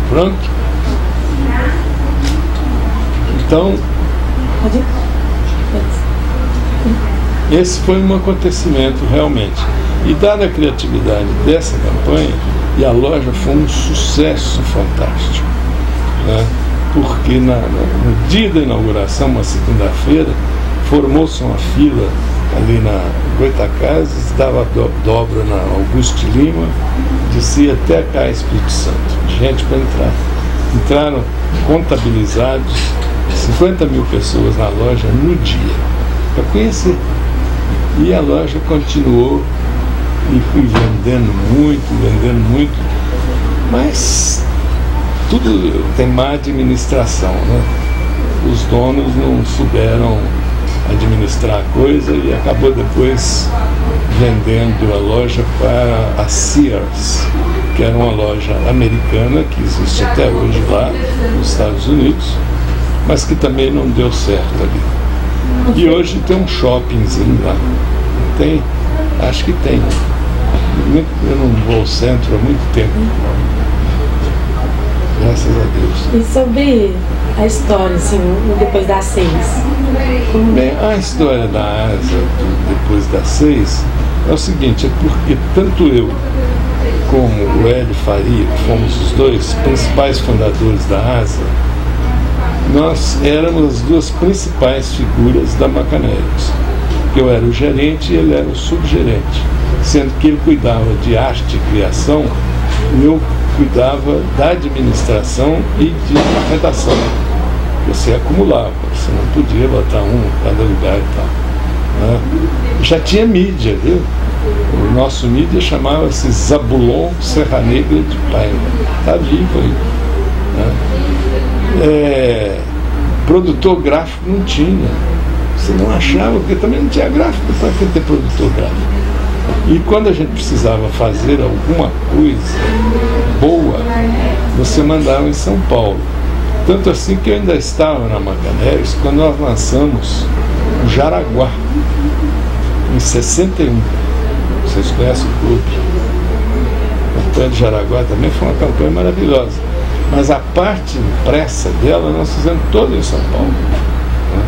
Pronto? Então, esse foi um acontecimento realmente. E dada a criatividade dessa campanha, e a loja foi um sucesso fantástico, né? Porque no dia da inauguração, uma segunda-feira, formou-se uma fila ali na Goitacazes, dava dobra na Augusto Lima, descia até cá Espírito Santo, gente para entrar. Entraram contabilizados 50 mil pessoas na loja no dia, para conhecer. E a loja continuou e vendendo muito, mas tudo tem má administração, né? Os donos não souberam administrar a coisa e acabou depois vendendo a loja para a Sears, que era uma loja americana que existe até hoje lá nos Estados Unidos, mas que também não deu certo ali. E hoje tem um shoppingzinho lá. Tem? Acho que tem. Eu não vou ao centro há muito tempo. Graças a Deus. E sobre a história, assim, depois das 6? Bem, a história da ASA depois das 6 é o seguinte, é porque tanto eu como o Hélio Faria, que fomos os dois principais fundadores da ASA, nós éramos as duas principais figuras da Macanérios. Eu era o gerente e ele era o subgerente, sendo que ele cuidava de arte e criação, e eu cuidava da administração e de redação. Você acumulava, você não podia botar um em cada lugar e tal, né? Já tinha mídia, viu? O nosso mídia chamava-se Zabulon Serra Negra de Paiva. Está vivo aí, né? Produtor gráfico não tinha. Você não achava, porque também não tinha gráfico, para que ter produtor gráfico? E quando a gente precisava fazer alguma coisa boa, você mandava em São Paulo. Tanto assim que eu ainda estava na Macanérios quando nós lançamos o Jaraguá, em 61. Vocês conhecem o clube? A campanha do Jaraguá também foi uma campanha maravilhosa. Mas a parte impressa dela nós fizemos toda em São Paulo, né?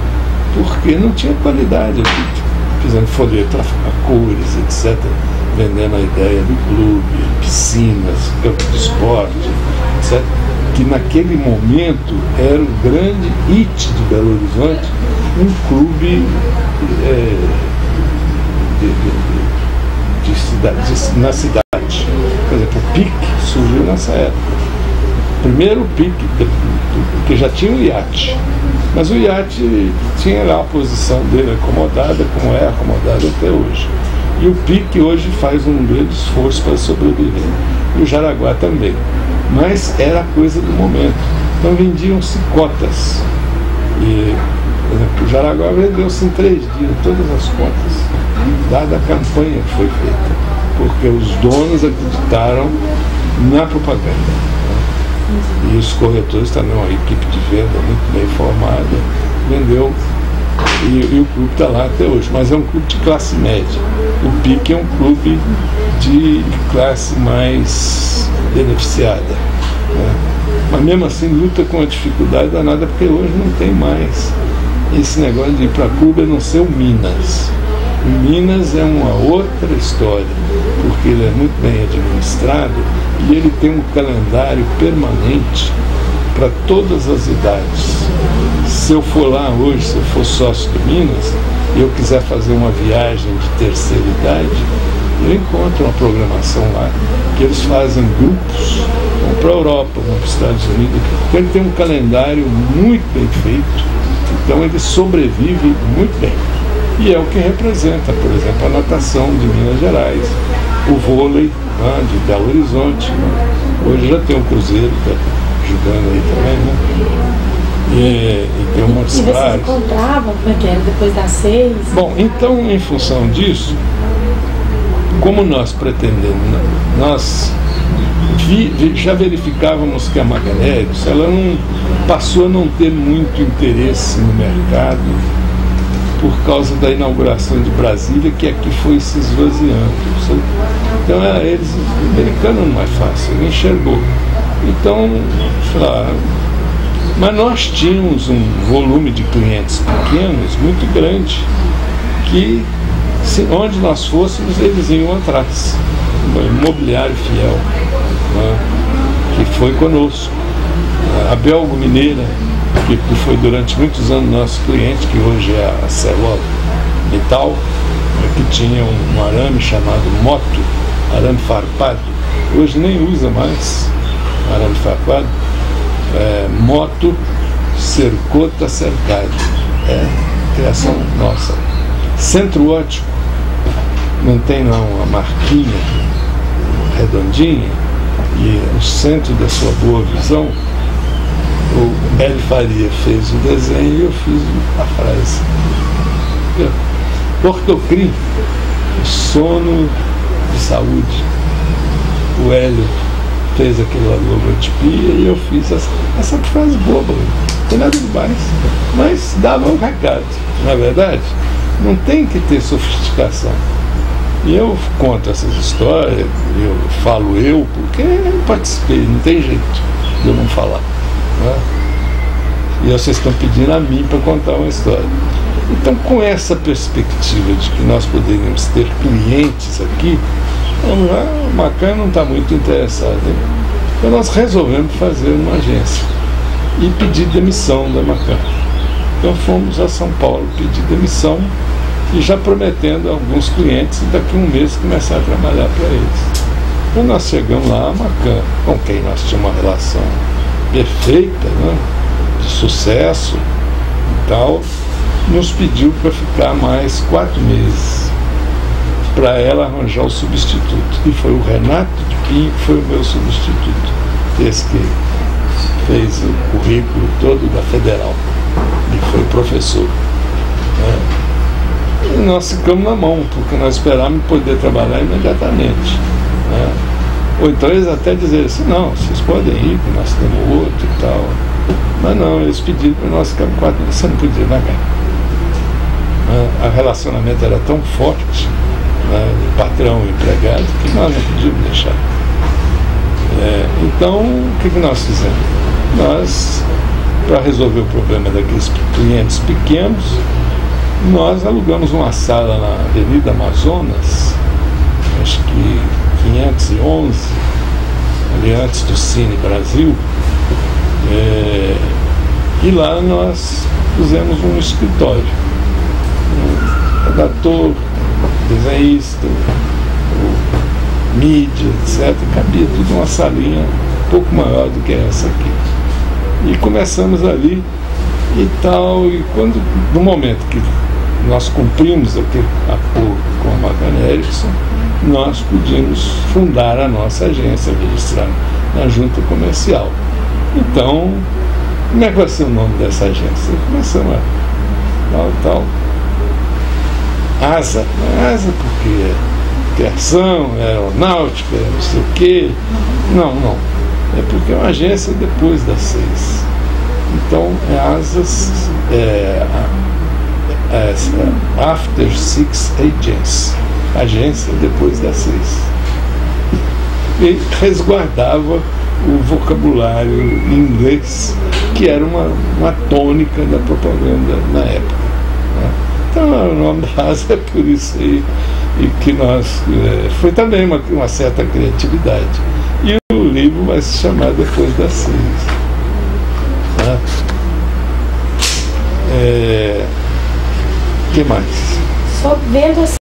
Porque não tinha qualidade aqui. Fizendo folheto a cores, etc. Vendendo a ideia do clube, piscinas, campo de esporte, etc. Que naquele momento era o grande hit de Belo Horizonte, um clube na cidade. Por exemplo, o PIC surgiu nessa época. Primeiro o PIC, porque já tinha o iate, mas o iate tinha lá a posição dele acomodada, como é acomodada até hoje. E o PIC hoje faz um grande esforço para sobreviver. E o Jaraguá também. Mas era a coisa do momento. Então vendiam-se cotas. E, por exemplo, o Jaraguá vendeu-se em 3 dias, todas as cotas, dada a campanha que foi feita. Porque os donos acreditaram na propaganda. E os corretores também, uma equipe de venda muito bem formada, vendeu. E o clube está lá até hoje, mas é um clube de classe média. O PIC é um clube de classe mais beneficiada, né? Mas mesmo assim luta com a dificuldade danada, porque hoje não tem mais esse negócio de ir para clube a não ser o Minas. O Minas é uma outra história, porque ele é muito bem administrado e ele tem um calendário permanente para todas as idades. Se eu for lá hoje, se eu for sócio do Minas, e eu quiser fazer uma viagem de terceira idade, eu encontro uma programação lá, que eles fazem grupos, vão para a Europa, vão para os Estados Unidos, então ele tem um calendário muito bem feito, então ele sobrevive muito bem. E é o que representa, por exemplo, a natação de Minas Gerais, o vôlei, né, de Belo Horizonte, né? Hoje já tem um Cruzeiro que está jogando aí também, né? E tem um monte de praias. E vocês encontravam como é que era depois das 6? Bom, então, em função disso, como nós pretendemos, nós já verificávamos que a Macanérios, ela não passou a não ter muito interesse no mercado por causa da inauguração de Brasília, que aqui foi se esvaziando. Então eles, o americano não é fácil, ele enxergou. Então, sei lá, mas nós tínhamos um volume de clientes pequenos muito grande, que onde nós fôssemos eles iam atrás. O imobiliário fiel, né, que foi conosco. A Belgo Mineira, que foi durante muitos anos nosso cliente, que hoje é a Celol Metal, que tinha um arame chamado Moto, arame farpado. Hoje nem usa mais arame farpado. Moto cercou, está cercado. É criação nossa. Centro ótico, não tem não a marquinha redondinha e o centro da sua boa visão. O Hélio Faria fez o desenho e eu fiz a frase. Ortocrim, sono de saúde. O Hélio fez aquela logotipia e eu fiz essa frase boba, não tem nada demais, mas dava um recado, não é verdade? Não tem que ter sofisticação. E eu conto essas histórias, eu falo porque eu participei, não tem jeito de eu não falar, né? E vocês estão pedindo a mim para contar uma história. Então, com essa perspectiva de que nós poderíamos ter clientes aqui, o Macan não está muito interessado, hein? Então nós resolvemos fazer uma agência e pedir demissão da Macan. Então fomos a São Paulo pedir demissão e já prometendo a alguns clientes daqui a um mês começar a trabalhar para eles. Quando nós chegamos lá, a Macan, com quem nós tínhamos uma relação perfeita, né, de sucesso e tal, nos pediu para ficar mais 4 meses para ela arranjar o substituto. E foi o Renato de Pinho que foi o meu substituto, esse que fez o currículo todo da Federal e foi professor, né? E nós ficamos na mão, porque nós esperávamos poder trabalhar imediatamente, né? Ou então eles até dizeram assim, não, vocês podem ir, que nós temos outro e tal. Mas não, eles pediram para nós ficarmos 4 meses, você não podia pagar. A relacionamento era tão forte, né, patrão e empregado, que nós não podíamos deixar. Então, o que nós fizemos? Nós, para resolver o problema daqueles clientes pequenos, nós alugamos uma sala na Avenida Amazonas, acho que 511, ali antes do Cine Brasil, e lá nós fizemos um escritório. Um redator, desenhista, mídia, etc. Cabia tudo numa salinha um pouco maior do que essa aqui. E começamos ali e tal, e quando, no momento que nós cumprimos aquele acordo com a Macan Erickson, nós podíamos fundar a nossa agência, registrar na junta comercial. Então, como é que vai ser o nome dessa agência? Começamos a tal. Asa porque é criação, é aeronáutica, é não sei o quê. Não. É porque é uma agência depois das 6. Então, Asas, After 6 Agents, agência depois das 6. E resguardava o vocabulário em inglês, que era uma tônica da propaganda na época, né? Então o nome da Asa é por isso aí, e que nós foi também uma certa criatividade. E o livro vai se chamar Depois das 6. Tá? Que mais? Só vendo assim.